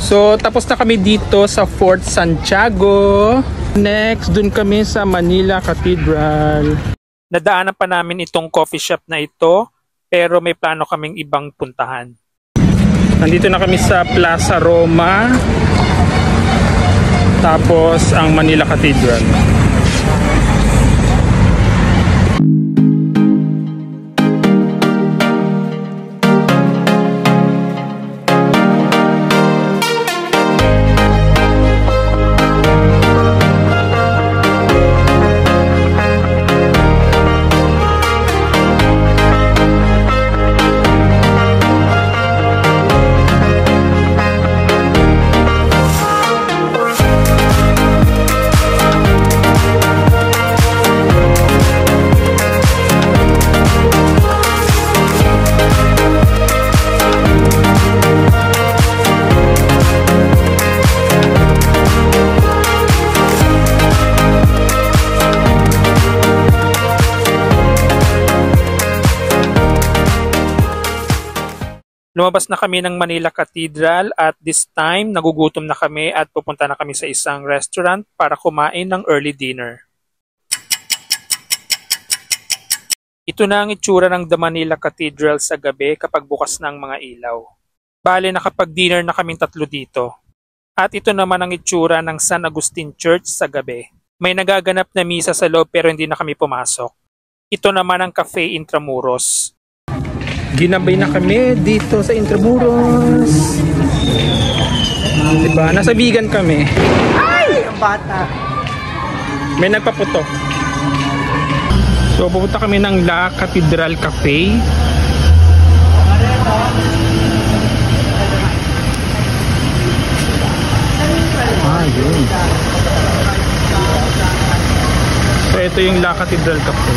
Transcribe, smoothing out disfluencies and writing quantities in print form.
So, tapos na kami dito sa Fort Santiago. Next, dun kami sa Manila Cathedral. Nadaanan pa namin itong coffee shop na ito, pero may plano kaming ibang puntahan. Nandito na kami sa Plaza Roma. Tapos ang Manila Cathedral. Lumabas na kami ng Manila Cathedral at this time nagugutom na kami at pupunta na kami sa isang restaurant para kumain ng early dinner. Ito na ang itsura ng The Manila Cathedral sa gabi kapag bukas na ang mga ilaw. Bale nakapag-dinner na kaming tatlo dito. At ito naman ang itsura ng San Agustin Church sa gabi. May nagaganap na misa sa loob pero hindi na kami pumasok. Ito naman ang Cafe Intramuros. Ginabay na kami dito sa Intramuros. Diba? Nasa vegan kami. Ay! Ang bata. May nagpaputok. So pupunta kami ng La Cathedral Cafe. Yun. So ito yung La Cathedral Cafe.